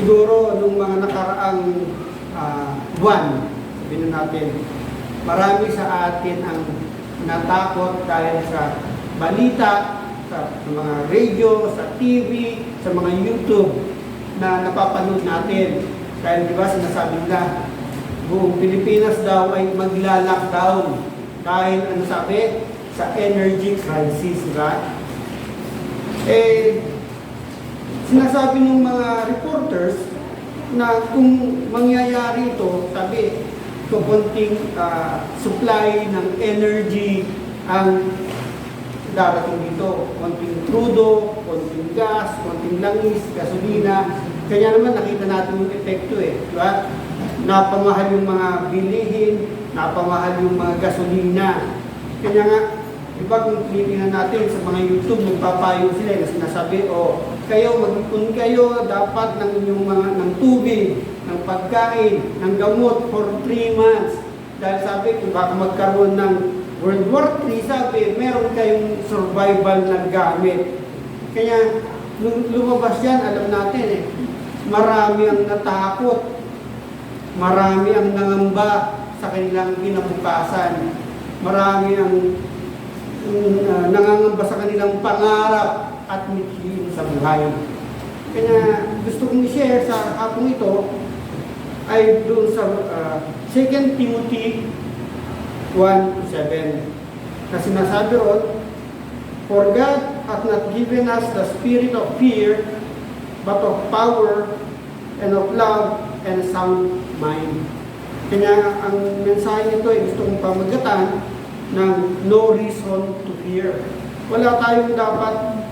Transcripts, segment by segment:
Siguro, nung mga nakaraang buwan, sabihin natin, marami sa atin ang natakot dahil sa balita, sa mga radio, sa TV, sa mga YouTube na napapanood natin. Dahil di ba sinasabi nila, buong Pilipinas daw ay magla-lockdown dahil ano sabi? Sa energy crisis, di ba? Sinasabi ng mga reporters na kung mangyayari ito, sabi, konting supply ng energy ang darating dito. Konting crudo, konting gas, konting langis, gasolina. Kaya naman nakita natin yung epekto diba? Napamahal yung mga bilihin, napamahal yung mga gasolina. Kanya nga, diba kung tinitingnan natin sa mga YouTube, nagpapayo sila na sinasabi, kayo, mag-ipon kayo dapat ng inyong ng tubig, ng pagkain, ng gamot for 3 months. Dahil sabi, kung baka magkaroon ng World War III, sabi, meron kayong survival na gamit. Kaya, nung lumabas yan, alam natin marami ang natakot, marami ang nangamba sa kanilang kinabukasan, marami ang nangangamba sa kanilang pangarap at mithiin sa buhay. Kaya gusto kong i-share sa hapong ito ay doon sa 2 Timothy 1:7 na sinasabi ron, "For God hath not given us the spirit of fear, but of power and of love and sound mind." Kaya ang mensahe nito ay gusto kong pamagatan ng no reason to fear. Wala tayong dapat,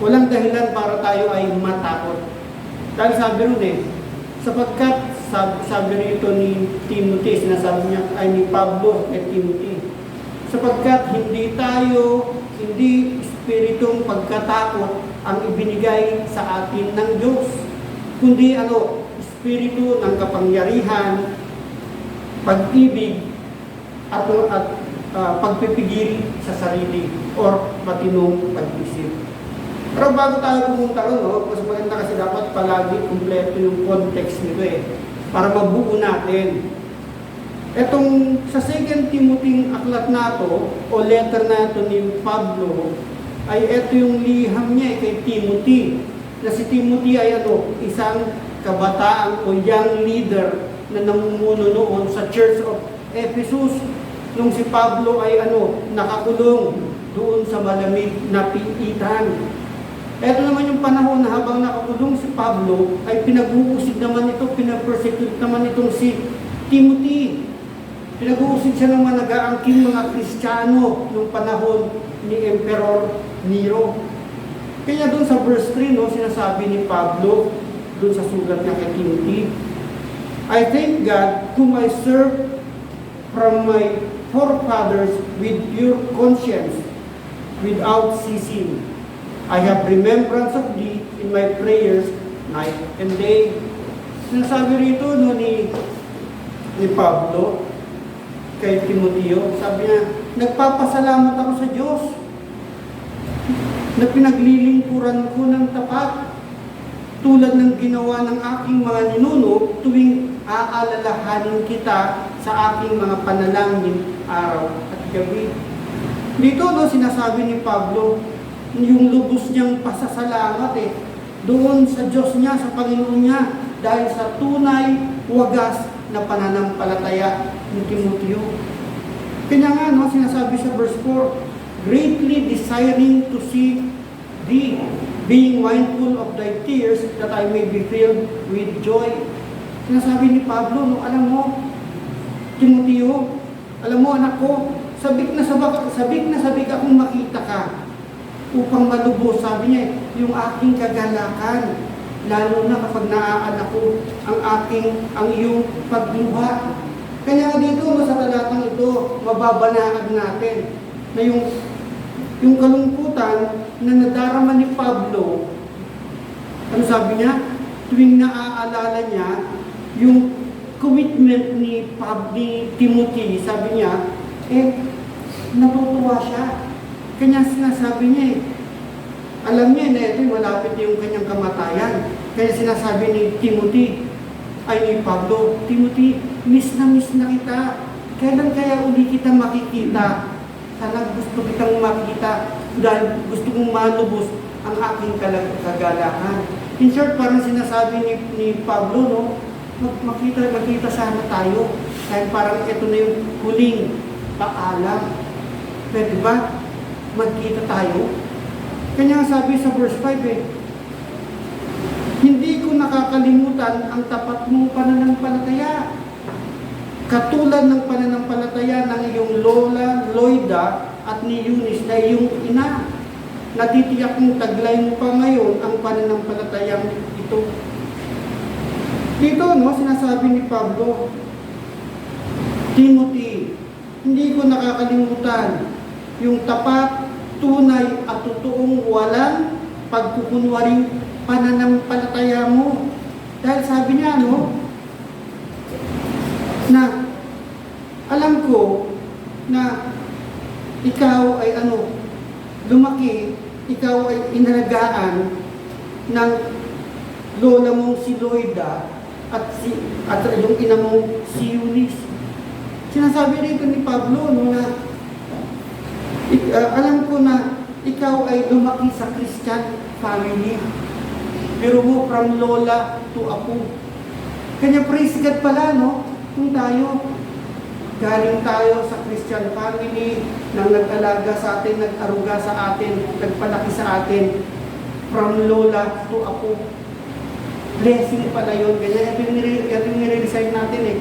walang dahilan para tayo ay matakot. Dahil sabi rin sapagkat sabi rito ni Timothy, sinasabi niya ay ni Pablo at Timothy, sapagkat hindi espiritong pagkatakot ang ibinigay sa atin ng Diyos, kundi espiritu ng kapangyarihan, pag-ibig, at pagpipigil sa sarili or matinong pag-isip. Pero bago tayo pumunta ron, mas maganda kasi dapat palagi kumpleto yung context nito para mabuo natin. Etong sa 2 Timothy aklat nato o letter nato ni Pablo ay ito yung liham niya kay Timothy. Na si Timothy ay isang kabataan o young leader na namumuno noon sa Church of Ephesus nung si Pablo ay nakakulong doon sa malamig na piitan. Ito naman yung panahon na habang nakakulong si Pablo ay pinag-uusig naman ito, pinapersecute naman itong si Timothy. Pinag-uusig siya ng mga nag-aangking mga Kristiyano nung panahon ni Emperor Nero. Kaya doon sa verse 3, sinasabi ni Pablo, doon sa sulat niya kay Timothy, "I thank God whom I serve from my forefathers with pure conscience, without ceasing. I have remembrance of thee in my prayers night and day." Sinasabi rito ni Pablo kay Timoteo, sabi niya, nagpapasalamat ako sa Diyos na pinaglilingkuran ko ng tapat tulad ng ginawa ng aking mga ninuno tuwing aalalahanin kita sa aking mga panalangin araw at gabi. Dito sinasabi ni Pablo yung lubos niyang pasasalamat doon sa Diyos niya, sa Panginoon niya, dahil sa tunay, wagas na pananampalataya ni Timoteo. Kanya nga, sinasabi sa verse 4, "Greatly desiring to see thee, being mindful of thy tears, that I may be filled with joy." Sinasabi ni Pablo, alam mo, Timoteo, alam mo anak ko, sabik na sabik akong makita ka upang malubos, sabi niya, yung aking kagalakan, lalo na kapag naaalala ko ang iyong pagluha. Kaya dito sa talatang ito, mababanaan natin na yung kalungkutan na nadarama ni Pablo, ano sabi niya? Tuwing naaalala niya yung commitment ni Timothy, sabi niya, natutuwa siya. Kanya sinasabi niya Alam niya na ito, malapit yung kanyang kamatayan. Kaya sinasabi ni Timothy, ay ni Pablo, Timothy, miss na kita. Kailan kaya uli kita makikita? Sana gusto kitang makita dahil gusto kong malubos ang aking kagalakan. In short, parang sinasabi ni Pablo, no, makita sana tayo. Dahil parang ito na yung huling paalam. Pwede ba magkita tayo? Kanya sabi sa verse 5 hindi ko nakakalimutan ang tapat mong pananampalataya. Katulad ng pananampalataya ng iyong lola, Loida, at ni Eunice na iyong ina. Natitiyak kong taglay mo pa ngayon ang pananampalatayang ito. Dito, no, sinasabi ni Pablo, Timothy, hindi ko nakakalimutan yung tapat, tunay at totoong walang pagkukunwaring pananampalataya mo. Dahil sabi niya, no, na alam ko na ikaw ay lumaki, ikaw ay inalagaan ng lola mong si Loida at yung ina mong si Eunice. Sinasabi rito ni Pablo, no, na alam ko na ikaw ay lumaki sa Christian family. Pero mo from lola to apo. Kanya praise God pala, no? Kung tayo, galing tayo sa Christian family, nang nag-alaga sa atin, nag-aruga sa atin, nagpalaki sa atin, from lola to apo. Blessing pala yun. Kanya yung nire-resign natin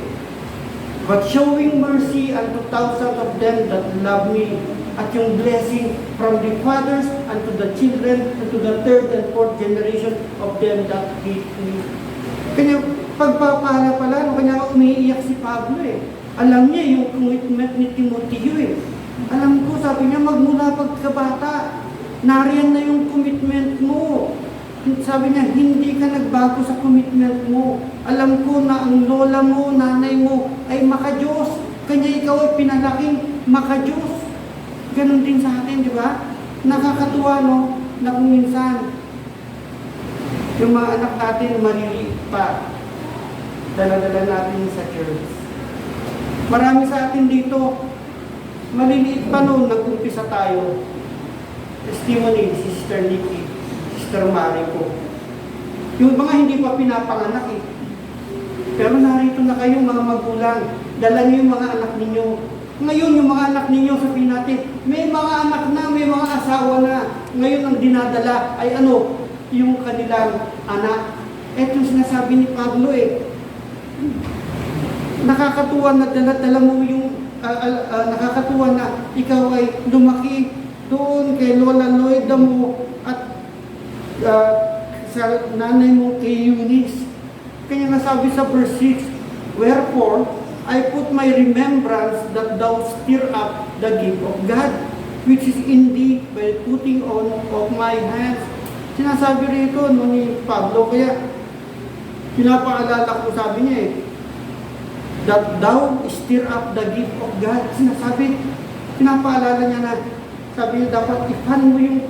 But showing mercy unto thousands of them that love me, at yung blessing from the fathers unto the children, unto the third and fourth generation of them that hate me. Kanya pagpapala pala, kanya umiiyak si Pablo Alam niya yung commitment ni Timoteo Alam ko, sabi niya, magmula pagkabata, nariyan na yung commitment mo. Sabi niya, hindi ka nagbago sa commitment mo. Alam ko na ang lola mo, nanay mo ay maka-Diyos. Kanya ikaw ay pinalaking maka-Diyos. Ganon din sa atin, di ba? Nakakatuwa, no? Na kung minsan, yung mga anak natin maliliit pa, dala-dala natin sa church. Marami sa atin dito, maliliit pa noon, nag-umpisa tayo. Testimony, Sister Nikki, Sister Mariko. Yung mga hindi pa pinapanganak Pero narito na kayo mga magulang, dala niyo yung mga anak ninyo. Ngayon, yung mga anak ninyo, sabihin natin, may mga anak na, may mga asawa na. Ngayon, ang dinadala ay yung kanilang anak. Ito yung sinasabi ni Pablo Nakakatuwa na dala-dala mo yung, nakakatuwa na ikaw ay lumaki doon kay Lola Loida mo at sa nanay mo kay Eunice. Kaya nasabi sa verse 6, wherefore, I put my remembrance that thou stir up the gift of God, which is in thee by putting on of my hands. Sinasabi rito ni Pablo, kaya pinapaalala ko, sabi niya that thou stir up the gift of God. Sinasabi, pinapaalala niya na, sabi niya dapat ifan mo yung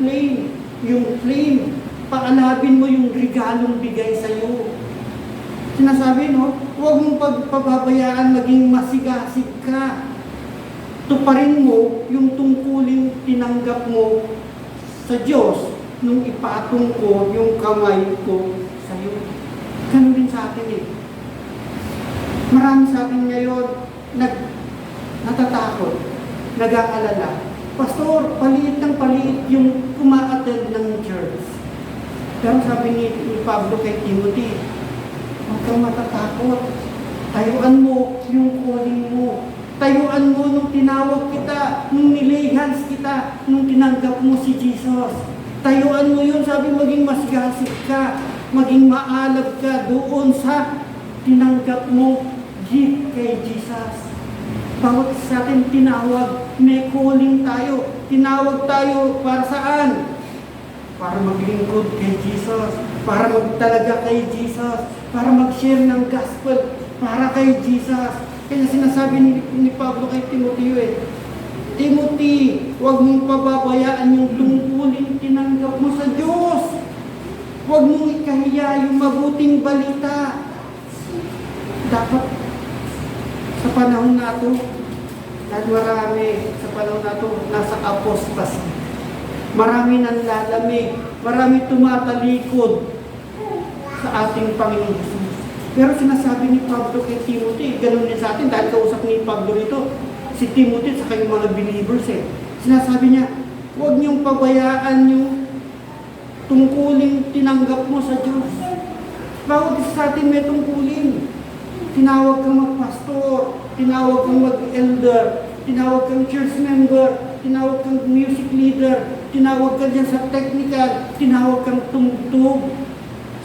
flame, paalabin mo yung regalong bigay sa iyo. Sinasabi, huwag mong pagpapabayaan maging masigasig ka. Tuparin mo yung tungkuling tinanggap mo sa Diyos nung ipatong ko yung kamay ko sa iyo. Ganun din sa atin Marami sa atin ngayon natatakot, nag-aalala. Pastor, paliit ng paliit yung kuma-attend ng church. Pero sabi ni Pablo kay Timothy, huwag kang matatakot. Tayuan mo yung calling mo. Tayuan mo nung tinawag kita, nung nilay hands kita, nung tinanggap mo si Jesus. Tayuan mo yun, sabi maging masigasig ka, maging maalab ka doon sa tinanggap mo gift kay Jesus. Bawat sa atin tinawag, may calling tayo. Tinawag tayo para saan? Para maglingkod kay Jesus, para magtalaga kay Jesus, para mag-share ng gospel para kay Jesus. Kaya sinasabi ni Pablo kay Timoteo Timothy, huwag mong pababayaan yung tungkulin tinanggap mo sa Diyos. Huwag mong ikahiya yung mabuting balita. Dapat sa panahon na ito, dahil marami sa panahon na ito, nasa apostasy. Marami nang lalamig, marami tumatalikod sa ating Panginoon Jesus. Pero sinasabi ni Pablo kay Timothy, ganun din sa atin, dahil kausap ni Pablo rito, si Timothy sa kanyang mga believers Sinasabi niya, huwag niyong pabayaan yung tungkuling tinanggap mo sa Diyos. Bawat isa sa atin may tungkulin. Tinawag kang magpastor, tinawag kang mag-elder, tinawag kang church member, tinawag kang music leader, tinawag ka dyan sa technical, tinawag kang tungtog.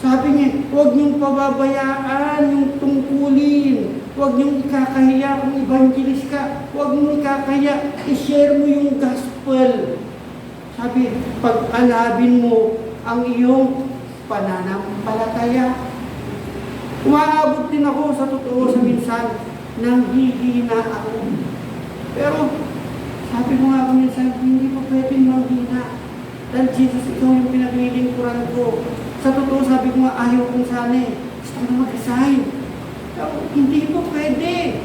Sabi niya, huwag niyong pababayaan yung tungkulin. Huwag niyong ikakahiya kung evangelist ka. Huwag niyong ikakahiya, i-share mo yung gospel. Sabi, pag-alabin mo ang iyong pananampalataya. Umaabot din ako sa totoo sa minsan, nanghihina ako. Pero, sabi ko nga ako minsan, hindi pa pwedeng manghina. Dahil Jesus, ikaw yung pinaglilingkuran ko. Sa totoo, sabi ko nga, ayaw kong sana gusto ko na mag-resign. Hindi po pwede.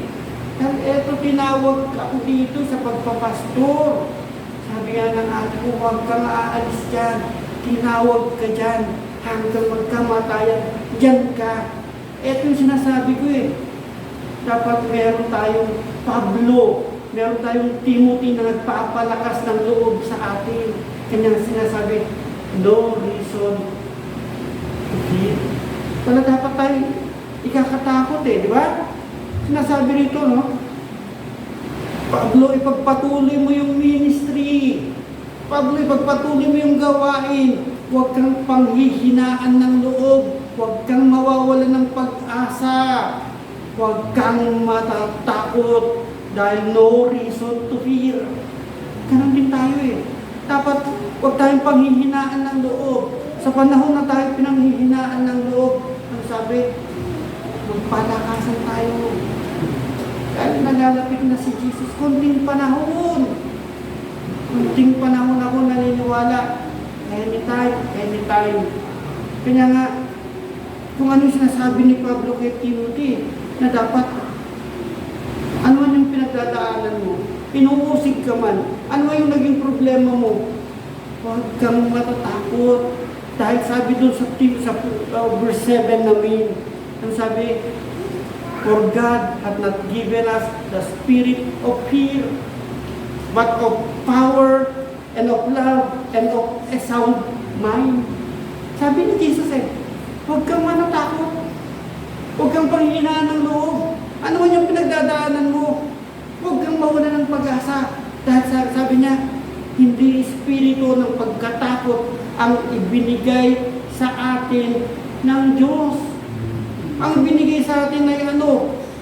Dahil eto, tinawag ako dito sa pagpapastor. Sabi nga ng ate ko, huwag kang aalis dyan. Tinawag ka dyan. Hanggang magkamatayan, dyan ka. Eto yung sinasabi ko Dapat meron tayong Pablo, meron tayong Timothy na nagpapalakas ng loob sa atin. Kanyang sinasabi, no reason to fear. Wala dapat tayo ikakatakot di ba? Sinasabi rito, no? Pablo, ipagpatuloy mo yung ministry. Pablo, ipagpatuloy mo yung gawain. Huwag kang panghihinaan ng loob. Huwag kang mawawalan ng pag-asa. Huwag kang matatakot dahil no reason to fear. Ganun din tayo Dapat huwag tayong panghihinaan ng loob. Sa panahon na tayo pinanghihinaan ng loob, ang sabi, magpalakasan tayo. Dahil nalalapit na si Jesus, kunting panahon. Kunting panahon ako naniniwala. Anytime. Kanya nga, kung ano yung sinasabi ni Pablo kay Timothy, na dapat, ano man yung pinagdadaanan mo, inuusig ka man, ano yung naging problema mo, huwag kang matatakot. Dahil sabi doon sa verse 7 namin, ang sabi, for God hath not given us the spirit of fear, but of power, and of love, and of a sound mind. Sabi ni Jesus huwag kang matatakot. Huwag kang panghinaan ng loob. Ano man yung pinagdadaanan mo, huwag kang mawala ng pag-asa. Dahil sabi niya, hindi espiritu ng pagkatakot ang ibinigay sa atin ng Diyos. Ang binigay sa atin ay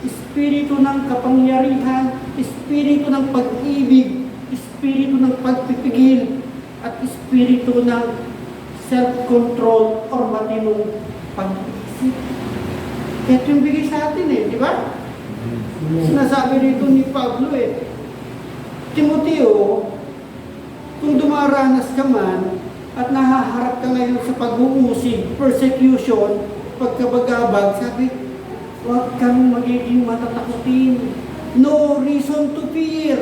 espiritu ng kapangyarihan, espiritu ng pag-ibig, espiritu ng pagpipigil, at espiritu ng self-control or matinong pag-isip. Ito yung bigay sa atin di ba? Sinasabi rito ni Pablo Timoteo, kung dumaranas ka man at nahaharap ka ngayon sa pag-uusig, persecution, pagkabagabag, sabi, huwag kang magiging matatakutin. No reason to fear.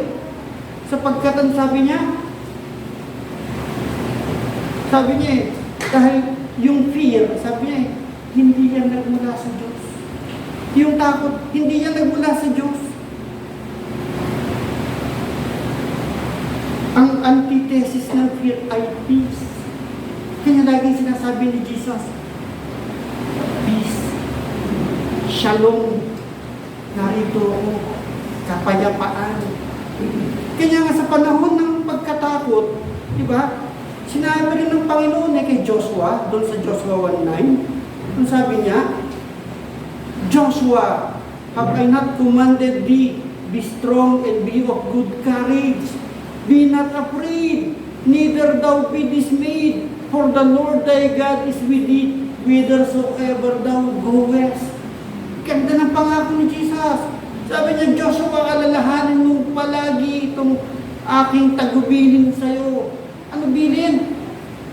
Sapagkat ang sabi niya, dahil yung fear, sabi niya hindi yan nagmula sa Diyos. Yung takot, hindi yan nagmula sa Diyos. Ang antithesis ng fear ay peace. Kanya laging sinasabi ni Jesus, peace, shalom, narito ako, kapayapaan. Kanya nga sa panahon ng pagkatakot, di ba? Sinabi rin ng Panginoon kay Joshua, doon sa Joshua 1:9, ang sabi niya, Joshua, have I not commanded thee, be strong and be of good courage. Be not afraid, neither thou be dismayed, for the Lord thy God is with thee, whithersoever thou goest. Ganda ng pangako ni Jesus. Sabi niya, Joshua, alalahanin mo palagi itong aking tagubilin sa'yo. Ano bilin?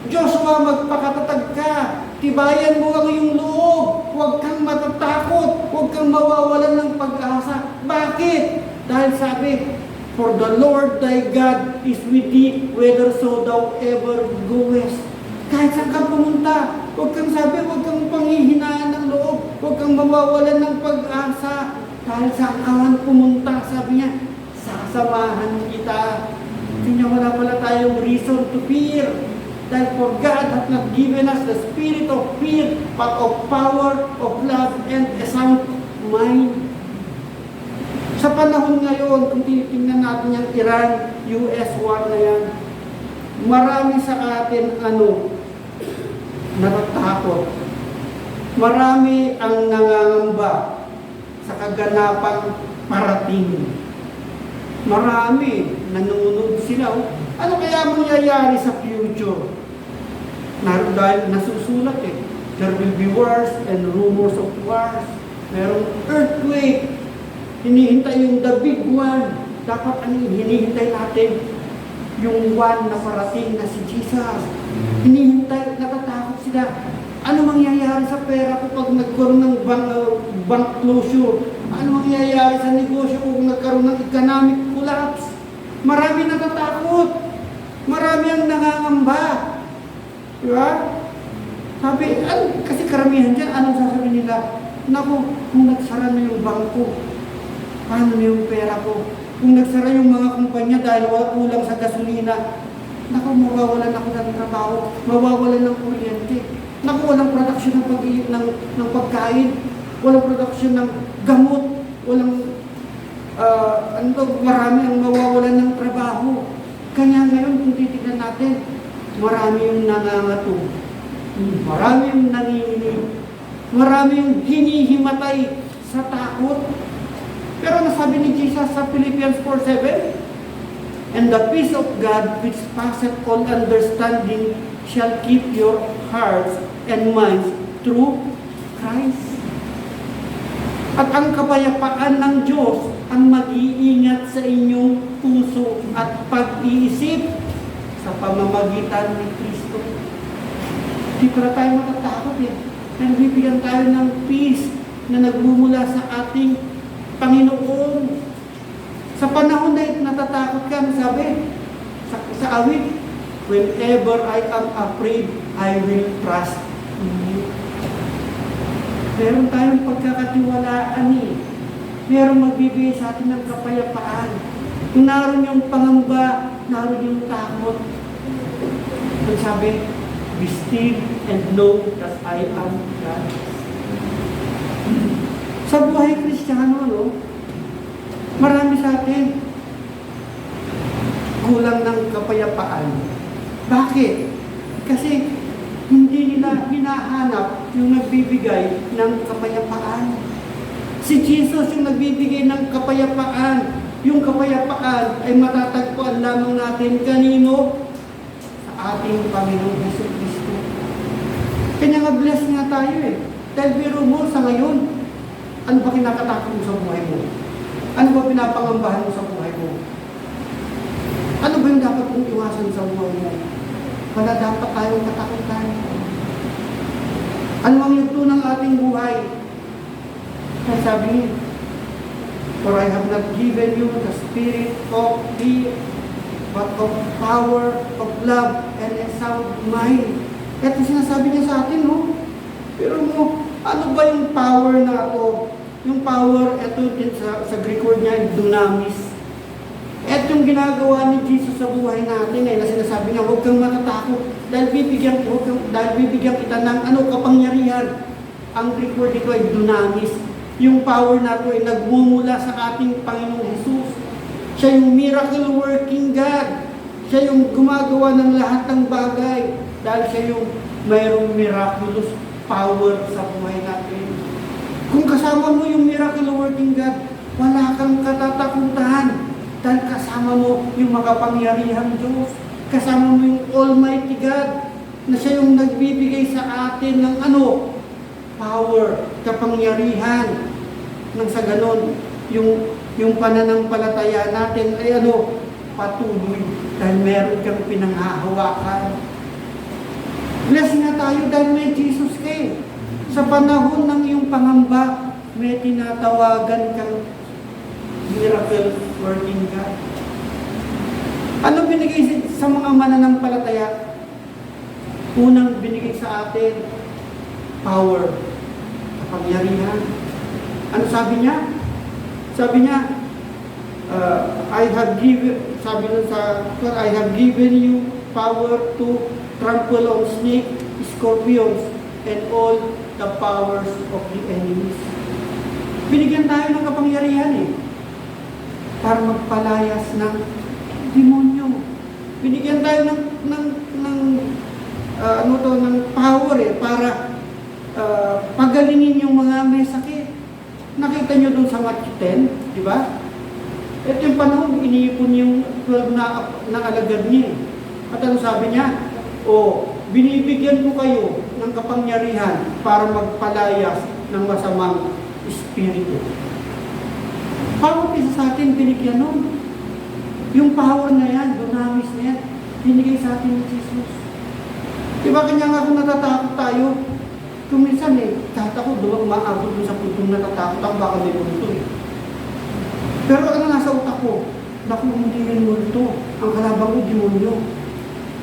Joshua, magpakatatag ka. Tibayan mo ang iyong loob. Huwag kang matatakot. Huwag kang mawawalan ng pag-asa. Bakit? Dahil sabi, for the Lord thy God is with thee, whitherso thou ever goest. Kahit saan ka pumunta, huwag kang sabi, huwag kang panghihinaan ng loob. Huwag kang mawawalan ng pag-asa. Dahil saan ka man pumunta, sabi niya, sasamahan kita. Kanya wala pala tayong reason to fear. Dahil for God hath not given us the spirit of fear, but of power, of love, and a sound mind. Sa panahon ngayon, kung tinitingnan natin yung Iran-US war na yan, marami sa atin natatakot. Marami ang nangangamba sa kaganapang parating. Marami, nanonood sila. Ano kaya mangyayari sa future? Dahil nasusulat there will be wars and rumors of wars. Merong earthquake. Hinihintay yung the big one. Dapat hinihintay natin yung one na parating na si Jesus. Hinihintay, natatakot sila. Ano mangyayari sa pera ko pag nagkaroon ng bank closure? Ano mangyayari sa negosyo ko kung nagkaroon ng economic collapse? Marami natatakot. Marami ang nangangamba. Diba? Sabi, kasi karamihan dyan, anong sasabihin nila? Naku, kung nagsara na yung bangko, paano na yung pera ko? Kung nagsara yung mga kumpanya dahil wala kulang sa gasolina, naku, mawawalan ako ng trabaho, mawawalan ng kuryente. Naku, walang production ng pagkain, walang production ng gamot, walang, marami ang mawawalan ng trabaho. Kanya ngayon, kung titignan natin, marami yung nangangato, marami yung nanginginig, marami yung hinihimatay sa takot. Pero nasabi ni Jesus sa Philippians 4:7, and the peace of God which passeth all understanding shall keep your hearts and minds through Christ. At ang kapayapaan ng Diyos ang mag-iingat sa inyong puso at pag-iisip sa pamamagitan ni Kristo. Di para tayo matatakot Nagbibigyan tayo ng peace na nagmumula sa ating Panginoon. Sa panahon na ito, natatakot ka, sabi sa awit, whenever I am afraid, I will trust in you. Meron tayong pagkakatiwalaan Meron magbibigay sa atin ng kapayapaan. Kung naroon yung pangamba, naroon yung takot. Kung sabi, be still and know that I am God. Sa buhay Kristiyano, marami sa atin kulang ng kapayapaan. Bakit? Kasi hindi nila hinahanap yung nagbibigay ng kapayapaan. Si Jesus yung nagbibigay ng kapayapaan. Yung kapayapaan ay matatagpuan lamang natin kanino? Sa ating Panginoong Jesucristo. Kanya nga bless nga tayo Dahil biro mo sa ngayon, ano ba kinakatakot mo sa buhay mo? Ano ba pinapangambahan mo sa buhay mo? Ano ba yung dapat mong iwasan sa buhay mo? Wala dapat tayong katakutan. Ano ang yugto ng ating buhay? Kaya sabi niya, for I have not given you the spirit of fear, but of power, of love, and a sound mind. Ito sinasabi niya sa atin, Pero ano ba yung power na ito? Yung power, ito din sa Greek word niya, dunamis. Ito yung ginagawa ni Jesus sa buhay natin na sinasabi niya, huwag kang matatakot dahil bibigyan kita ng kapangyarihan. Ang Greek word dito ay dunamis. Yung power na ito ay nagmumula sa ating Panginoong Jesus. Siya yung miracle working God. Siya yung gumagawa ng lahat ng bagay dahil siya yung mayroong miraculous power sa buhay natin. Kung kasama mo yung miracle working God, wala kang katatakutan. Dahil kasama mo yung makapangyarihan Diyos. Kasama mo yung Almighty God na siya yung nagbibigay sa atin ng power, kapangyarihan. Nang sa ganon, yung pananampalataya natin ay patuloy dahil meron kang pinanghahawakan. Bless nga tayo dahil may Jesus kayo. Sa panahon ng iyong pangamba, may tinatawagan kang miracle working God. Ano binigay sa mga mananampalataya? Unang binigay sa atin, power, kapangyarihan. Ano sabi niya? Sabi niya, I have given you power to trample on snake, scorpions, and all the powers of the enemies. Binigyan tayo ng kapangyarihan para magpalayas ng demonyo. Binigyan tayo ng power para pagalingin yung mga may sakit. Nakita nyo doon sa Matthew 10, di ba? Ito yung panahon, iniipon yung 12 na alagad niya. At ano sabi niya? Binibigyan ko kayo ng kapangyarihan para magpalayas ng masamang espiritu. Bawat isa sa atin binigyan nun. Yung power na yan, dunamis na yan, binigay sa atin ni Jesus. Diba kanya nga kung natatakot tayo, kung minsan kahit ako doon maabot sa puntong natatakot ako, baka may multo Pero ano nasa utak ko? Naku, hindi yung multo. Ang kalabang ko, demonyo.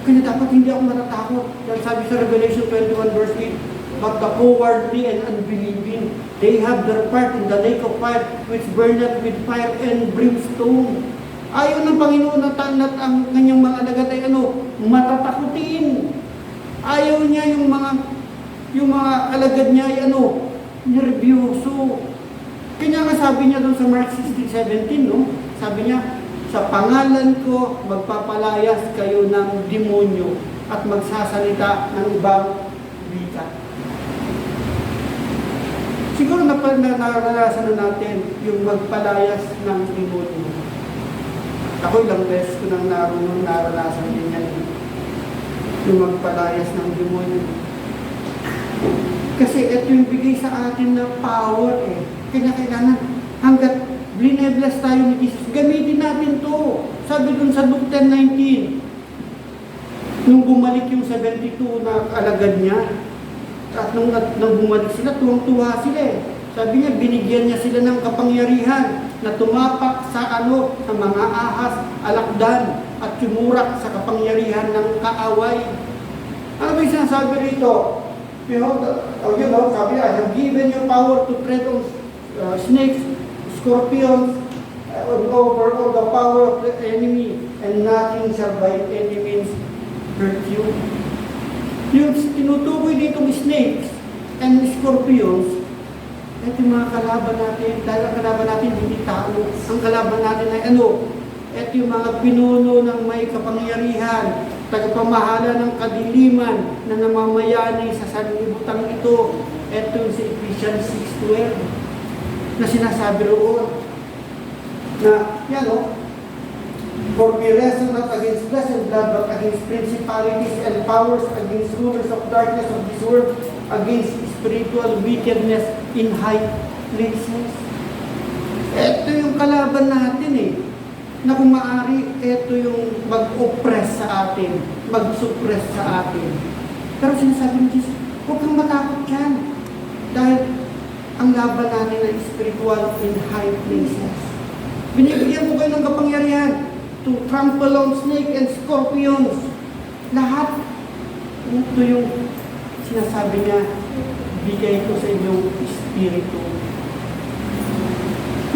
Kaya dapat hindi ako natatakot. Dahil sabi sa Revelation 21 verse 8, but the cowardly and unbelieving, they have their part in the lake of fire, which burneth with fire and brimstone. Ayaw ng Panginoon na ang kanyang mga alagad ay matatakutin. Ayaw niya yung mga alagad niya ay nervyoso. Kanya nga sabi niya doon sa Mark 16:17, sabi niya, sa pangalan ko magpapalayas kayo ng demonyo at magsasalita ng ibang wika. Siguro naranasan na natin yung magpalayas ng demonyo. Ako ilang beses ko nang naranasan din yan. Yung magpalayas ng demonyo. Kasi ito yung bigay sa atin na power Kaya kailangan hanggat blinebless tayo ni Jesus, gamitin natin to. Sabi dun sa Luke 10:19, nung bumalik yung 72 na alagad niya, at nung bumalik sila, tuwang-tuwa sila Sabi niya, binigyan niya sila ng kapangyarihan na tumapak sa mga ahas, alakdan, at tumurak sa kapangyarihan ng kaaway. Ano ba yung sinasabi rito? Sabi, I have given you power to tread on snakes, scorpions, over all the power of the enemy, and nothing shall by any means hurt you. Yung tinutukoy ditong snakes and scorpions, ito yung mga kalaban natin. Dahil ang kalaban natin hindi tao. Ang kalaban natin ay ito yung mga pinuno ng may kapangyarihan, tagapamahala ng kadiliman na namamayani sa sanlibutan ito. Ito yung sa Ephesians 6:12 na sinasabi roon na for we wrestle not against flesh and blood but against principalities and powers, against rulers of darkness of this world, against spiritual wickedness in high places. Ito yung kalaban natin na kung maaari, ito yung mag-oppress sa atin, mag-suppress sa atin. Pero sinasabi ni Jesus, huwag kang matakot yan. Dahil ang laban natin ay spiritual in high places. Binibigyan mo kayo ng kapangyarihan to trample on snake and scorpions. Lahat. Ito yung sinasabi niya, bigay ko sa inyong espiritu.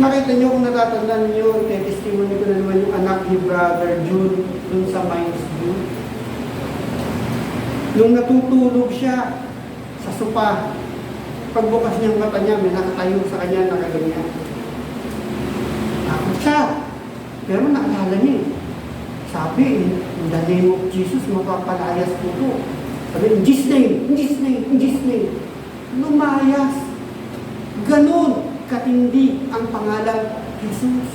Nakita niyo kung natatandaan niyo, testimony ko na naman yung anak ni Brother June dun sa Mines View. Nung natutulog siya sa sopa, pagbukas niyang mata niya, may nakatayo sa kanya, nakaganyan. Takot siya. Pero naalala niya. Sabi, in the name of Jesus, mapapalayas ko to. Sabi, in Jesus' name, in Jesus' name, in Jesus' name. Lumayas. Ganon katindi ang pangalan Jesus.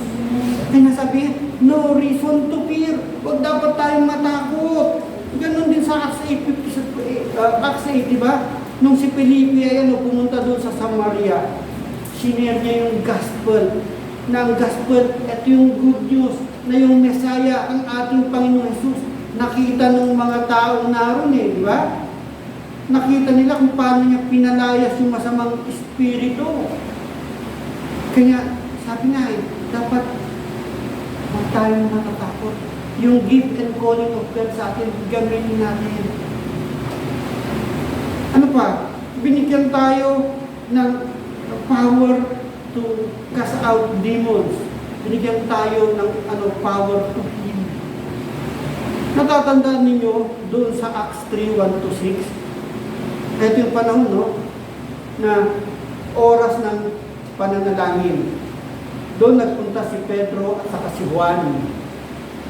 Kaya sabi, no reason to fear. Huwag dapat tayong matakot. Ganon din sa Acts 8, diba? Nung si Felipe ay pumunta doon sa Samaria, sinare niya yung gospel. Na ang gospel, ito yung good news. na yung Mesaya, ang ating Panginoong Jesus, nakita ng mga taong naroon di ba? Nakita nila kung paano niya pinalayas yung masamang espiritu. Kaya, sabi nga dapat huwag tayong natatakot. Yung gift and calling of God sa atin, gamitin natin. Ano pa? Binigyan tayo ng power to cast out demons. Binigyan tayo ng power to heal. Natatandaan ninyo doon sa Acts 3:1-6. Ito yung panahon, na oras ng pananalangin. Doon nagpunta si Pedro at saka si Juan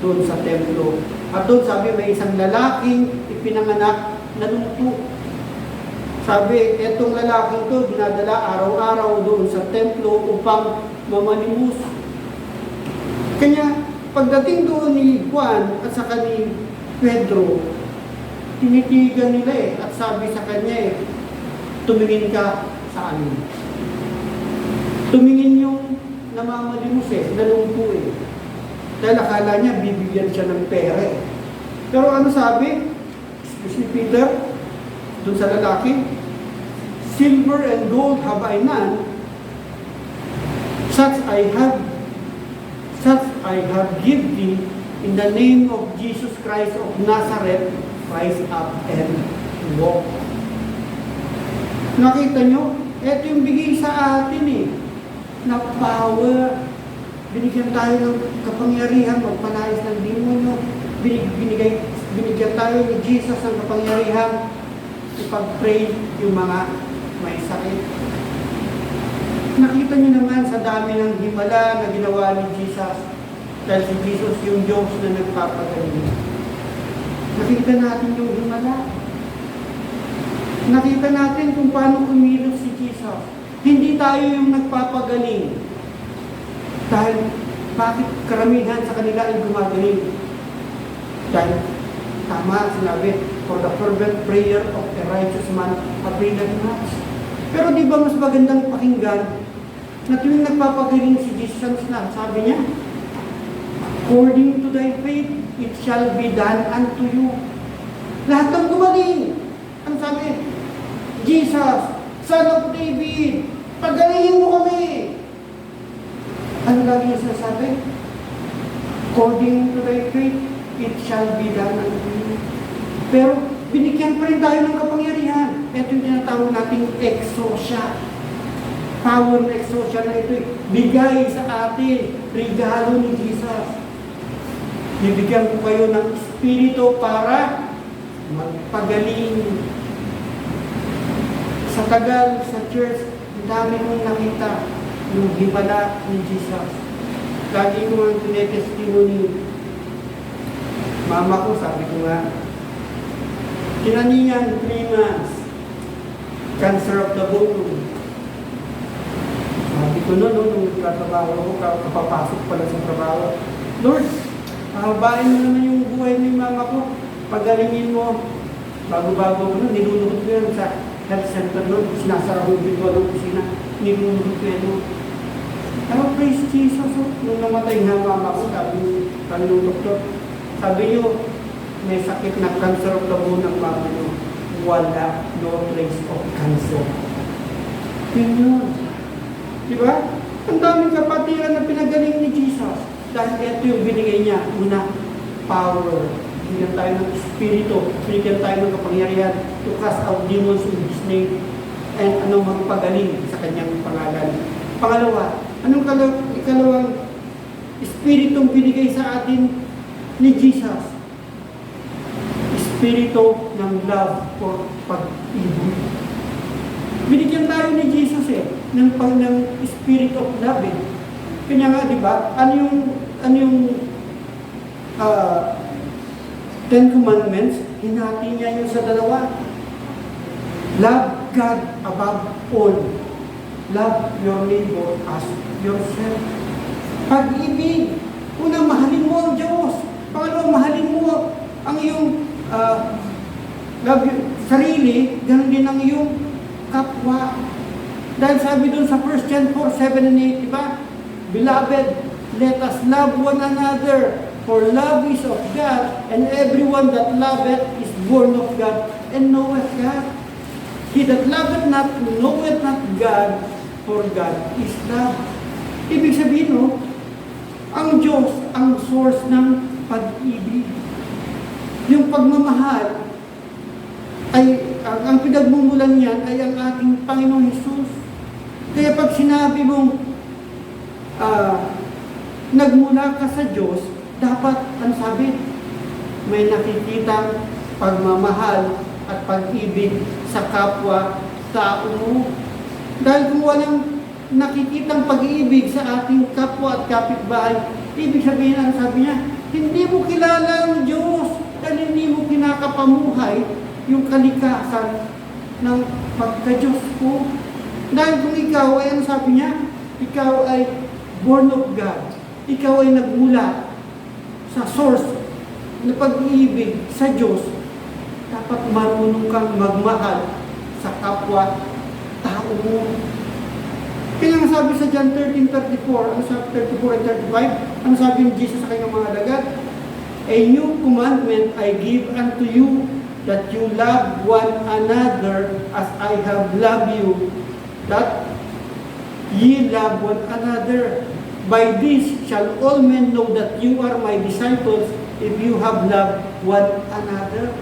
doon sa templo. At doon sabi may isang lalaking ipinanganak na lumpo. Sabi, etong lalaking to dinadala araw-araw doon sa templo upang mamalimus. Kanya, pagdating doon ni Juan at saka ni Pedro, tinitigan nila at sabi sa kanya tumingin ka sa amin. Tumingin yung namamalimus nalungpo Dahil akala niya bibigyan siya ng pera Pero ano sabi? Si Peter, dun sa lalaki, silver and gold have I none, such I have give thee, in the name of Jesus Christ of Nazareth, rise up and walk. Nakita nyo? Ito yung bigay sa atin na power. Binigyan tayo ng kapangyarihan, magpalayas ng demonyo. Binigyan tayo ni Jesus ng kapangyarihan ipag-pray yung mga may sakit. Nakita nyo naman sa dami ng himala na ginawa ni Jesus. Dahil si Jesus yung Diyos na nagpapagaling. Nakita natin yung himala. Nakita natin kung paano kumilos si Jesus. Hindi tayo yung nagpapagaling. Dahil bakit karamihan sa kanila ay gumagaling? Dahil tama sinabi, for the fervent prayer of a righteous man availeth much. Pero di ba mas magandang pakinggan na tuwing nagpapagaling si Jesus na sabi niya, according to thy faith, it shall be done unto you. Lahat ng gumaling. Ang sabi, Jesus, Son of David, pagalingin mo kami. Ano lagi niya sinasabi? According to thy faith, it shall be done unto you. Pero binigyan pa rin tayo ng kapangyarihan. Ito yung tinatawag nating exousia. Power na exousia na ito bigay sa atin, regalo ni Jesus. Bibigyan ko kayo ng espiritu para magpagaling. Sa tagal, sa church, dami kong nakita yung himala ni Jesus. Lagi ko ang tinetestimony. Mama ko, sabi ko nga, kinaniyan 3 months, cancer of the bone. Sabi ko nung katrabaho ko, kapapasok pala sa trabaho, Lord, pahabain mo naman yung buhay ni mama ko, pagalingin mo. Bago-bago ko nilulunod ko yan sa health center nun, sinasara ko yung ng kusina, nilulunod ko yan nun. Pero praise Jesus, nung namatay nga mama ko, sabi ng doktor, sabi niyo, may sakit na cancer of the bone ng mama niyo. Wala, no trace of cancer. Yun yun. Diba? Ang daming kapatiran na pinagaling ni Jesus. Dahil ito yung binigay niya. Una, power. Binigyan tayo ng espiritu. Binigyan tayo ng kapangyarihan to cast out demons in His name. And anong magpagaling sa kanyang pangalan. Pangalawa, anong ikalawang espiritong binigay sa atin ni Jesus? Espiritu ng love for pag-ibig. Binigyan tayo ni Jesus ng spirit of love Kanya nga, di ba? Ano yung 10 Commandments? Hinati niya yung sa dalawa. Love God above all. Love your neighbor as yourself. Pag-ibig. Una, mahalin mo ang Diyos. Pangalawa, mahalin mo ang iyong love sarili, ganun din ang iyong kapwa. Dahil sabi dun sa 1 John 4:7 and 8, di ba? Beloved, let us love one another, for love is of God, and everyone that loveth is born of God, and knoweth God. He that loveth not, knoweth not God, for God is love. Ibig sabihin, no, ang Diyos ang source ng pag-ibig. Yung pagmamahal, ay ang pinagmumulan niyan ay ang ating Panginoong Hesus. Kaya pag sinabi mong nagmula ka sa Diyos, dapat, ang sabi, may nakikitang pagmamahal at pag-ibig sa kapwa-tao mo. Dahil kung walang nakikitang pag-ibig sa ating kapwa at kapitbahay, ibig sabihin, ang sabi niya, hindi mo kilala ang Diyos dahil hindi mo kinakapamuhay yung kalikasan ng pagka-Diyos ko. Dahil kung ikaw ay, ano sabi niya, ikaw ay born of God. Ikaw ay nagmula sa source na pag-ibig sa Diyos, dapat marunong kang magmahal sa kapwa-tao mo. Kaya nga sabi sa John 13:34, ano sabi 34 and 35, ano sabi ni Jesus sa kanyang mga alagad? A new commandment I give unto you, that you love one another as I have loved you, that ye love one another. By this shall all men know that you are my disciples, if you have loved one another.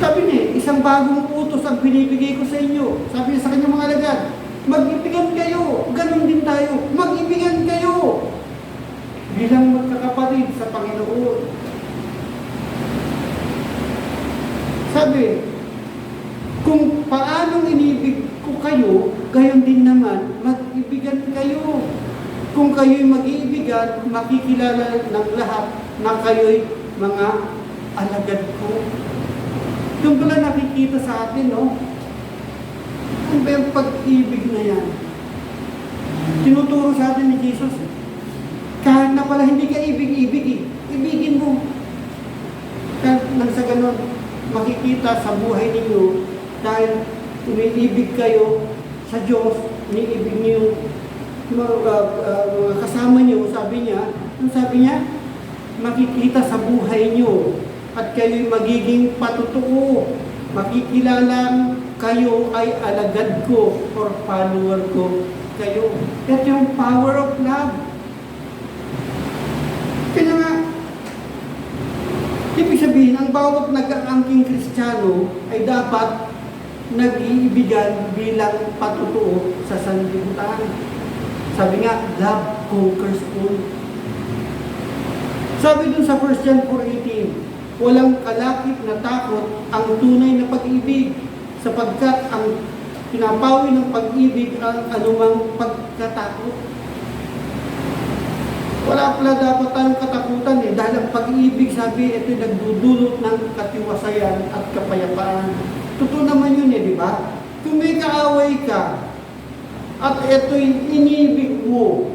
Sabi niya, isang bagong utos ang binibigay ko sa inyo. Sabi niya sa kanyang mga alagad, mag-ibigan kayo. Ganon din tayo. Mag-ibigan kayo. Bilang magkakapatid sa Panginoon. Sabi, kung paanong inibig ko kayo, gayon din naman, mag-ibigan kayo. Kung kayo'y mag-iibigan, makikilala ng lahat na kayo'y mga alagad ko. Doon pala nakikita sa atin, no? Ano ba yung pag-ibig na yan? Tinuturo sa atin ni Jesus. Kahit na pala hindi ka ibig-ibig, ibigin mo. Kahit nang sa ganon, makikita sa buhay ninyo, dahil umiibig kayo sa Diyos, umiibig niyo mga kasama niyo, sabi niya, ang sabi niya, makikita sa buhay niyo at kayo'y magiging patutuo. Makikilala kayo ay alagad ko or follower ko kayo. Ito yung power of love. Kaya nga, ibig sabihin, ang bawat nag-aangking Kristiyano ay dapat nag-iibigan bilang patutuo sa sanlibutan. Sabi nga, love conquers all. Sabi dun sa 1 John 4:18, walang kalakip na takot ang tunay na pag-ibig, sapagkat ang pinapawi ng pag-ibig ang anumang pagkatakot. Wala pala dapat tayong katakutan dahil ang pag-ibig, sabi, ito'y nagdudulot ng katiwasayan at kapayapaan. Totoo naman yun di ba? Kung may kaaway ka, at ito'y inibig mo,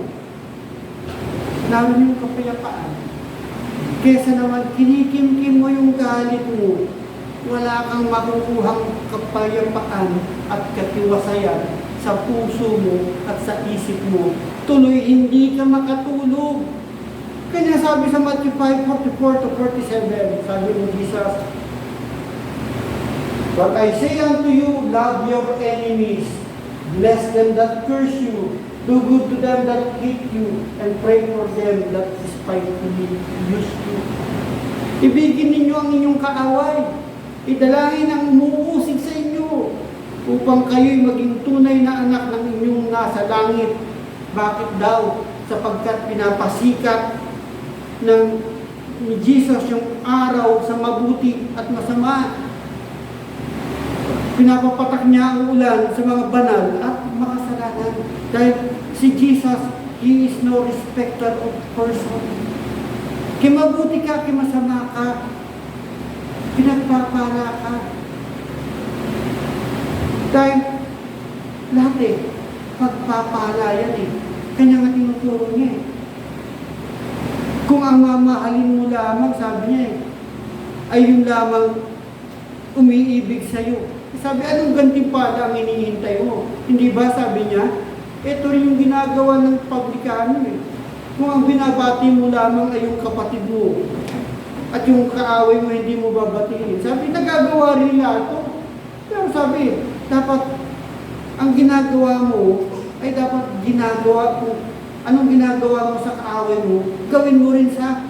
namin yung kapayapaan. Kesa naman kinikimkim mo yung galit mo, wala kang makukuhang kapayapaan at katiwasayan sa puso mo at sa isip mo. Tuloy hindi ka makatulog. Kanya sabi sa Matthew 5:44-47, sabi ni Jesus, but I say unto you, love your enemies, bless them that curse you, do good to them that hate you, and pray for them that despitefully use you. Ibigin ninyo ang inyong kaaway. Idalangin ang umuusig sa inyo upang kayo'y maging tunay na anak ng inyong nasa langit. Bakit daw? Sapagkat pinapasikat ni Jesus yung araw sa mabuti at masama. Pinapapatak niya ang ulan sa mga banal at makasalanan. Dahil si Jesus, He is no respecter of person. Kimabuti ka, kimasama ka, pinagpapala ka. Dahil lahat pagpapala yan Kanya nga tinuturo niya Kung ang mamahalin mo lamang, sabi niya ay yung lamang umiibig sa'yo. Sabi, anong gantimpala ang hinihintay mo? Hindi ba, sabi niya, ito rin yung ginagawa ng publikano Kung ang binabati mo lamang ay yung kapatid mo at yung kaaway mo hindi mo babatiin. Sabi, nagagawa rin nila ito. Pero sabi, dapat ang ginagawa mo ay dapat ginagawa mo. Anong ginagawa mo sa kaaway mo, gawin mo rin sa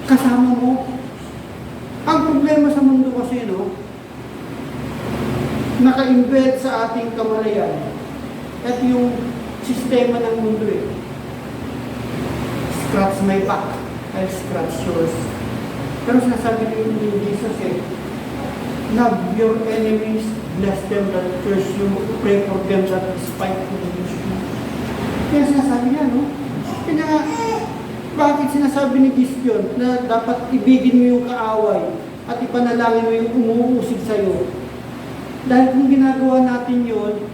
kasama mo. Ang problema sa mundo kasi, no, naka-embed sa ating kamalayan at yung sistema ng mundo scratch my back, I'll scratch yours. Pero sinasabi ni Jesus love your enemies, bless them that curse you, pray for them that despitefully use you. Kaya sinasabi niya, no? Kaya bakit sinasabi ni Gideon na dapat ibigin mo yung kaaway at ipanalangin mo yung umuusig sa'yo? Dahil kung ginagawa natin yun,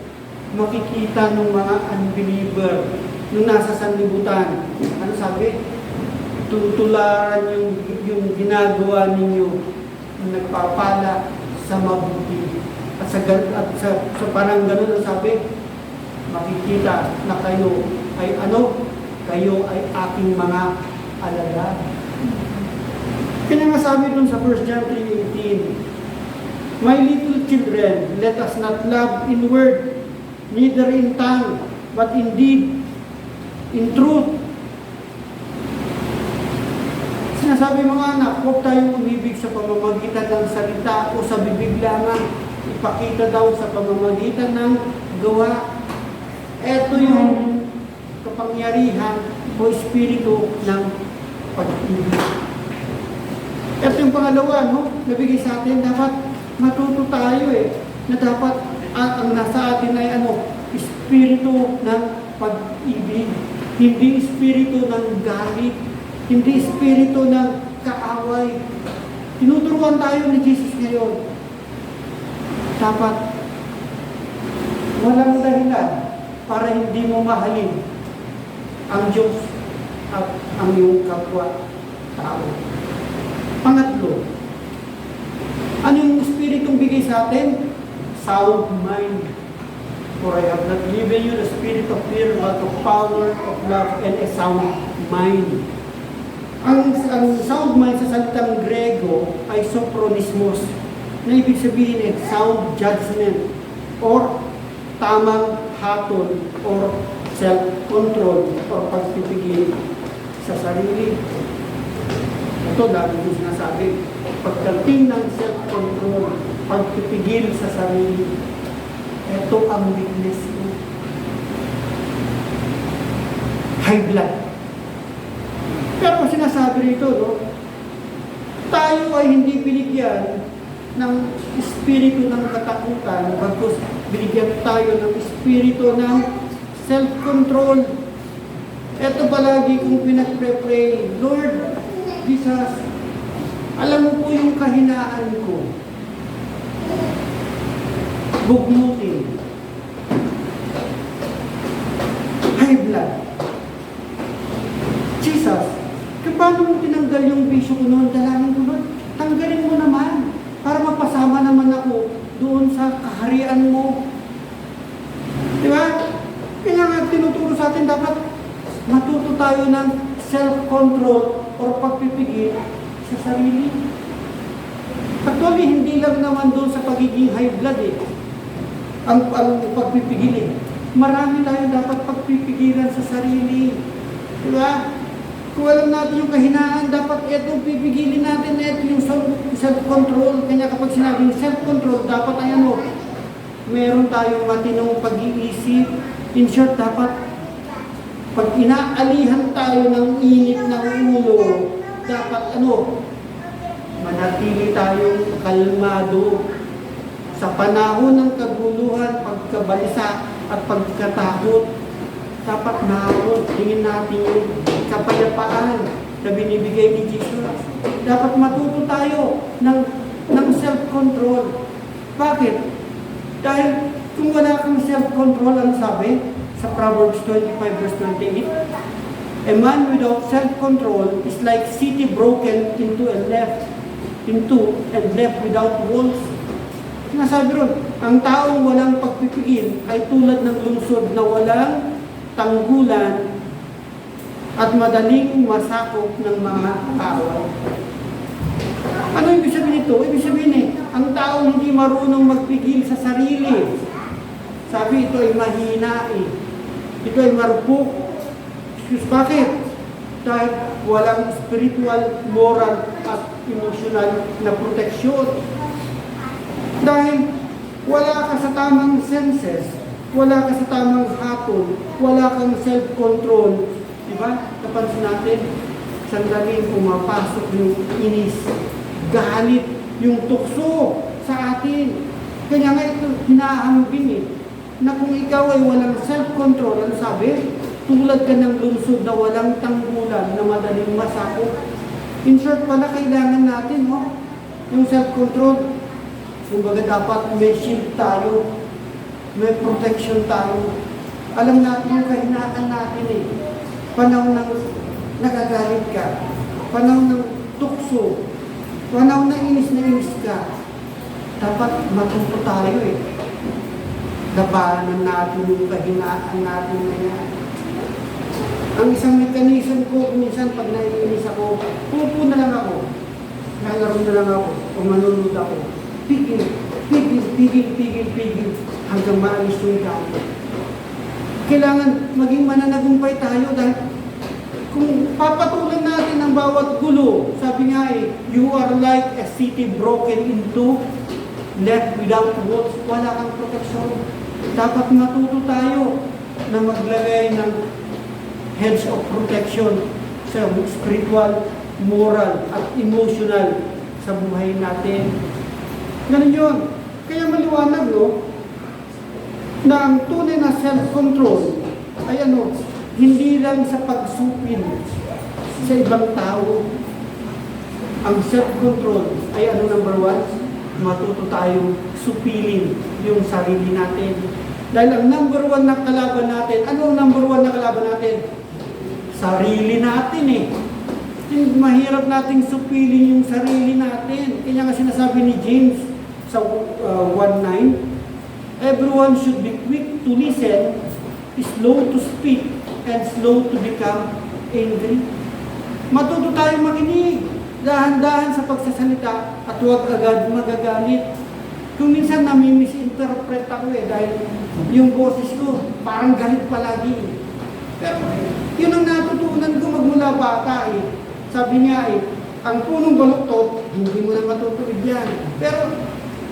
makikita ng mga unbeliever nung nasa sanlibutan. Ano sabi? Tutularan yung ginagawa ninyo na nagpapala sa mabuti. At sa parang ganun ang sabi, makikita na kayo ay kayo ay aking mga alagad. Kaya nga sabi dun sa 1 John 3:18, my little children, let us not love in word, neither in tongue, but in deed, in truth. Sinasabi mga anak, huwag tayong umibig sa pamamagitan ng salita o sa bibig lamang. Ipakita daw sa pamamagitan ng gawa. Ito yung kapangyarihan o espiritu ng pag-ibig. Ito yung pangalawa, no? Nabigay sa atin, dapat matuto tayo na dapat ang nasa atin ay espiritu ng pag-ibig. Hindi espiritu ng galit. Hindi espiritu ng kaaway. Tinuturuan tayo ni Jesus ngayon. Dapat walang dahilan para hindi mo mahalin ang Diyos at ang iyong kapwa-tao. Pangatlo, ano yung espiritong bigay sa atin? Sound mind. For I have not given you the spirit of fear, but of power, of love, and a sound mind. Ang sound mind sa salitang Grego ay sophronismos, na ibig sabihin sound judgment, or tamang hatol, or self-control, or pagpipigil sa sarili. Ito, dami ko sinasabi, pagdating ng self-control, pagpipigil sa sarili, ito ang weakness mo. High blood. Pero kung sinasabi rito, no, tayo ay hindi binigyan ng espiritu ng katakutan, bagkus binigyan tayo ng espiritu ng self-control. Ito palagi kong pinagpre-pray, Lord Jesus, alam mo po yung kahinaan ko. Bugnutin. High blood. Jesus, paano mo tinanggal yung bisyo ko noon? Dalangin ko noon, tanggalin mo naman para mapasama naman ako doon sa kaharian mo. Di ba? Kaya nga tinuturo sa atin, dapat matuto tayo ng self-control or pagpipigil sa sarili. Actually, hindi lang naman doon sa pagiging high blood ang pagpipigil Marami tayong dapat pagpipigilan sa sarili. Di ba? Kung alam natin yung kahinaan, dapat ito pipigilin natin, ito yung self-control. Kanya kapag sinabing self-control, dapat ay meron tayong matinong pag-iisip. In short, dapat pag inaalihan tayo ng init ng ulo, dapat manatili tayong kalmado. Sa panahon ng kaguluhan, pagkabalisa at pagkatakot, dapat naroon, tingin natin yung kapayapaan na binibigay ni Jesus. Dapat matuto tayo ng self-control. Bakit? Dahil kung wala kang self-control, ang sabi sa Proverbs 25 verse 28, a man without self-control is like city broken into and left without walls. Nasabi ron, ang taong walang pagpipigil ay tulad ng lungsod na walang tanggulan at madaling masakop ng mga kaaway. Ano ibig sabihin nito? Ibig sabihin ang tao hindi marunong magpigil sa sarili. Sabi ito ay mahina Ito ay marupok. Bakit? Dahil walang spiritual, moral, at emotional na proteksyon. Dahil wala ka sa tamang senses, wala ka sa tamang hatol, wala kang self-control. Diba? Napansin natin, sandaling pumapasok yung inis, galit, yung tukso sa atin. Kaya nga ito, hinahambing na kung ikaw ay walang self-control, ano sabi? Tulad ka ng lungsod na walang tanggulan na madaling masakop. In short pala, kailangan natin, yung self-control. Kumbaga dapat may shield tayo, may protection tayo. Alam natin yung kahinaan natin Panahon ng nagagalit ka, panahon ng tukso, panahon na inis ka, dapat matuto tayo Labanan natin yung kahinaan natin na yan. Ang isang mechanism ko, minsan pag naiinis ako, pupo na lang ako. Lalaro na lang ako, o manunod ako. Pigil, hanggang maalis yung galit. Kailangan maging mananagumpay tayo dahil kung papatulan natin ang bawat gulo, sabi nga you are like a city broken into, left without walls, wala kang proteksyon. Dapat matuto tayo na maglagay ng heads of protection sa spiritual, moral, at emotional sa buhay natin. Ganun yun. Kaya maliwanag, na ang tunay na self-control ay hindi lang sa pagsupin sa ibang tao. Ang self-control ay number one, matuto tayong supilin yung sarili natin. Dahil ang number one na kalaban natin, ano ang number one na kalaban natin? Sarili natin Mahirap nating supilin yung sarili natin. Kaya nga sinasabi ni James sa 1:9, everyone should be quick to listen, slow to speak, and slow to become angry. Matuto tayong makinig, dahan-dahan sa pagsasalita, at huwag agad magagalit. Kung minsan nami-misinterpret ako dahil yung boses ko parang galit palagi. Pero yun ang natutunan ko magmula bata Sabi niya ang punong baluktot, hindi mo na matutuwid yan. Pero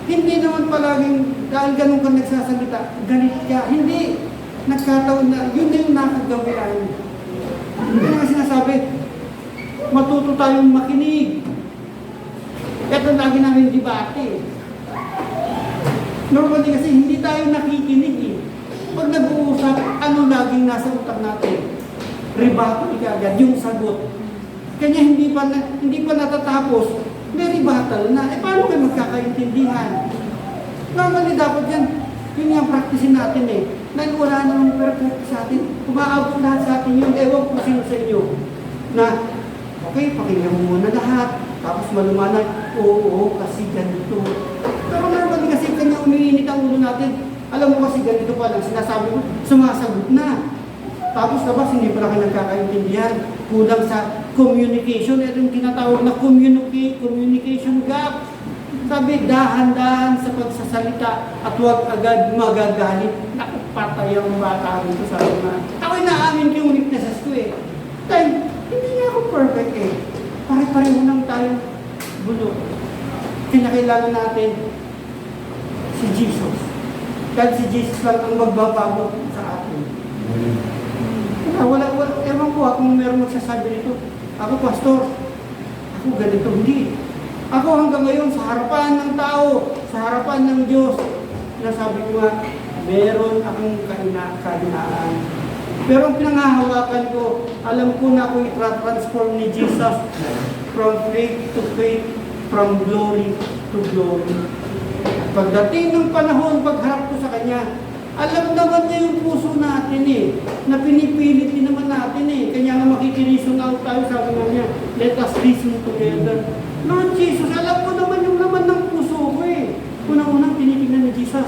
hindi naman palaging dahil ganun ka nagsasalita, galit ka. Hindi. Nagkataon na, yun na yung nakagawian. Kaya nga sinasabi, matuto tayong makinig. Ito lagi namin debate. Normally kasi hindi tayo nakikinig Pag nag-uusap, ano laging nasa utak natin? Rebuttal agad, yung sagot. Kanya hindi pa natatapos, may rebuttal na. Paano kayo magkakaintindihan? Normally dapat yan, yun yung practicein natin Dahil wala namang perfect sa atin. Umaabot lahat sa atin yun. Ewan ko sino sa inyo. Na, okay, pakinggan mo muna lahat. Tapos malumanag, oo, kasi ganito. Pero normally kasi kanya umiinit ang ulo natin. Alam mo kasi ganito pa lang, sinasabi mo, sumasagot na. Tapos labas, hindi pala kayo nagkakaintindihan. Kulang sa communication. Ito yung tinatawag na communication gap. Sabi, dahan-dahan sa pagsasalita at huwag agad magagalit. Naku, patay ang bata rito sa mga. Ako'y naamin yung weaknesses ko Dahil, hindi nga ako perfect Pare-pareho lang tayo gulo. Kinakailangan natin si Jesus. Dahil si Jesus lang ang magbabago sa atin. Wala, ewan ko kung meron magsasabi nito. Ako, pastor, ako ganito, hindi. Ako hanggang ngayon, sa harapan ng tao, sa harapan ng Diyos, nasabi ko nga, meron akong kahinaan. Pero ang pinanghahawakan ko, alam ko na kung i-transform ni Jesus from faith to faith, from glory to glory. Pagdating ng panahon, pagharap ko sa Kanya, alam naman niya yung puso natin na pinipilit din naman natin Kanya nga makikinisong out tayo, sabi nga niya, let us listen together. Lord Jesus, alam mo naman yung laman ng puso ko Unang-unang tinitingnan ni Jesus,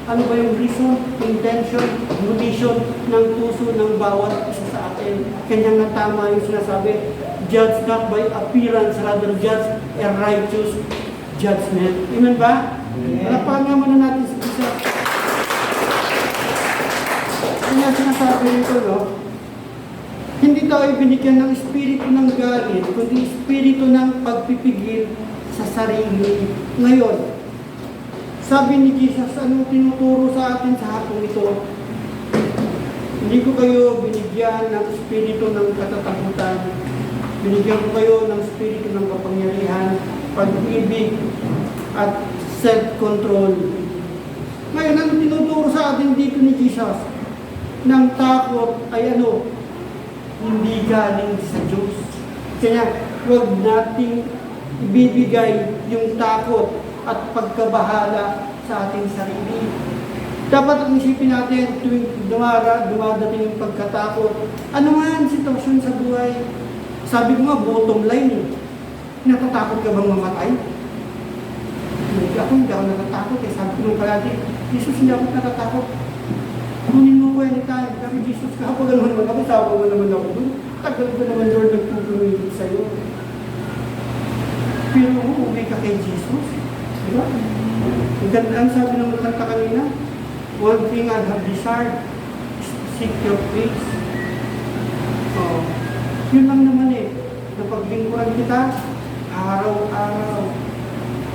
ano ba yung reason, intention, motivation ng puso ng bawat isa sa atin. Kanya nga tama yung sinasabi, judge not by appearance, rather judge a righteous judgment. Amen ba? Palakpakan nga muna natin sa isa. Kanya sinasabi nito, no? Hindi tayo binigyan ng espiritu ng galit, kundi espiritu ng pagpipigil sa sarili. Ngayon, sabi ni Jesus, anong tinuturo sa atin sa hapong ito? Hindi ko kayo binigyan ng espiritu ng katatakutan. Binigyan ko kayo ng espiritu ng kapangyarihan, pag-ibig, at self-control. Ngayon, anong tinuturo sa atin dito ni Jesus? Nang takot ay ano? Hindi galing sa Diyos. Kaya huwag nating ibibigay yung takot at pagkabahala sa ating sarili. Dapat ang isipin natin tuwing dumadating yung pagkatakot. Ano nga ang sitwasyon sa buhay? Sabi ko nga, bottom line eh. Natatakot ka bang mamatay? Hindi ako natatakot eh. Sabi ko nung kalagi, Jesus, hindi ako natatakot. Kunin mo ko anytime. Sabi, Jesus, kapag naman ako, sabi mo naman ako doon. Tagal ko naman, Lord, nagpupunulit sa'yo. Pero uuwi ka kay Jesus. Diba? Ang sabi ng kanta kanina, one thing I have desired is to seek your face. Oh, yun lang naman eh. Napaglingkuran kita, araw-araw.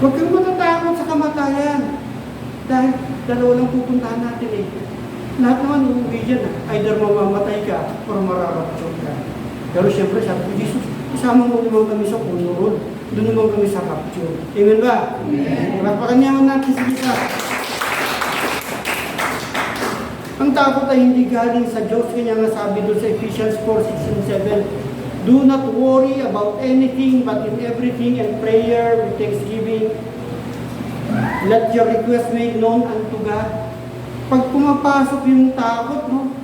Huwag kang matatakot sa kamatayan. Dahil dalawa lang pupuntahan natin eh. Lahat naman uuwi dyan. Either mamamatay ka or mararapture ka. Pero siyempre sabi ko, Jesus, isama mo naman kami sa puno road. Doon naman kami sa rapture. Amen ba? Amen. Pakanyaman natin sa isa. Ang takot ay hindi galing sa Diyos. Kanya nga sabi doon sa Ephesians 4:6-7, do not worry about anything, but in everything and prayer with thanksgiving, let your request made known unto God. Pag pumapasok yung takot, no?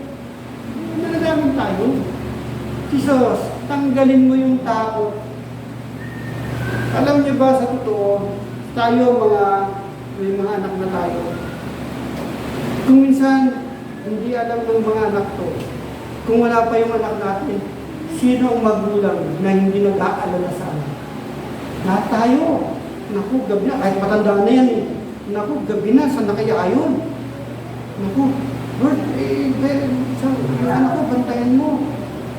Nalalaman tayo. Jesus, tanggalin mo yung takot. Alam niyo ba sa totoo, tayo may mga anak na tayo. Kung minsan, hindi alam ng mga anak to, kung wala pa yung anak natin, sino ang magulang na hindi nag-aalala sa anak? Lahat tayo. Naku, gabi na, kahit matanda na yan eh. Naku, gabi na, saan na kaya ayon? Naku, Lord, anak ko, bantayan mo.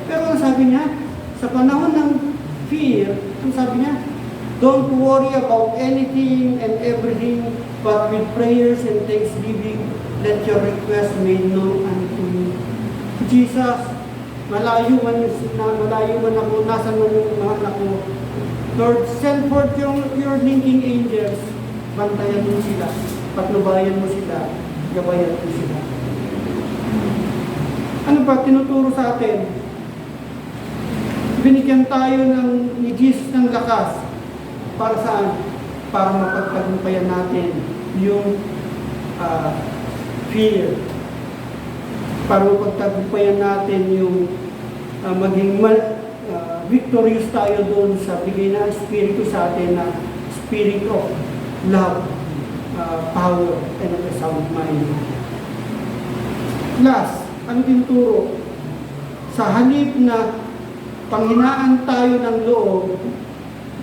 Pero ang sabi niya, sa panahon ng fear, ang sabi niya, don't worry about anything and everything, but with prayers and thanksgiving, let your request made known unto me. Jesus, malayo man ako, nasan man yung mga anak ko. Lord, send forth your linking angels, bantayan mo sila, patnubayan mo sila, gabayan mo sila. Ano ba tinuturo sa atin? Binigyan tayo ni Jesus ng lakas. Para saan? Para mapagtagumpayan natin yung fear. Para mapagtagumpayan natin yung maging victorious tayo doon sa bigay na Espiritu sa atin na spirit of love, power, and a sound mind. Last, ano tinuturo? Sa halip na panghinaan tayo ng loob,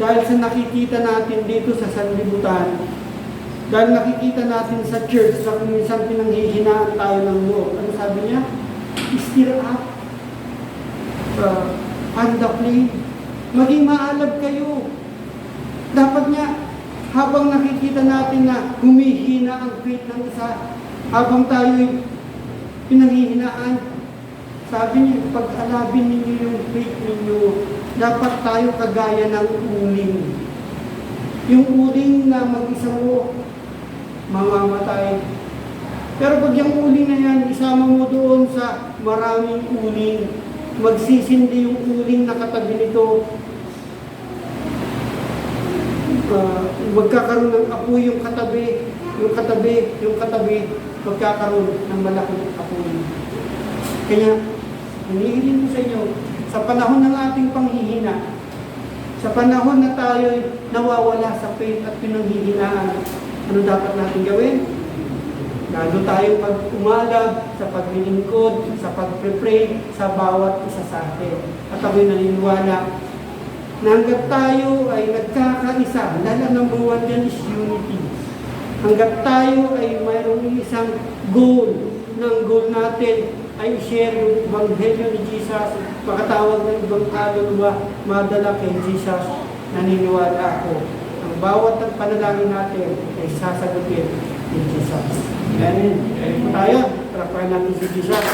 dahil sa nakikita natin dito sa sanlibutan, dahil nakikita natin sa church, sa minsan pinanghihinaan tayo ng loob. Ano sabi niya? Stir up. Fan the flame. Maging maalab kayo. Dapat niya, habang nakikita natin na humihina ang faith ng isa, habang tayo'y pinanghihinaan, sabi niya, pag-alabin ninyo yung faith ninyo, dapat tayo kagaya ng uling. Yung uling na mag-isa mo, mamamatay. Pero pag yung uling na yan, isama mo doon sa maraming uling, magsisindi yung uling na katabi nito, magkakaroon ng apoy yung katabi, magkakaroon ng malaking apoy. Kaya, hinihiling ko sa inyo, sa panahon ng ating panghihina, sa panahon na tayo nawawala sa faith at pinanghihinaan, ano dapat natin gawin? Lalo tayong umalab sa paglilingkod, sa pagpre-pray sa bawat isa sa atin. At ako'y naniniwala na hanggat tayo ay nagkakaisa, dahil ang number one dyan is unity. Hanggat tayo ay mayroong isang goal, ng goal natin ay share yung Ebanghelyo ni Jesus, makatawag ng ibang kaluluwa, madala kay Jesus, naniniwala ako. Ang bawat panalangin natin ay sasagutin ni Jesus. Amen. Tayo, parapahan natin si Jesus.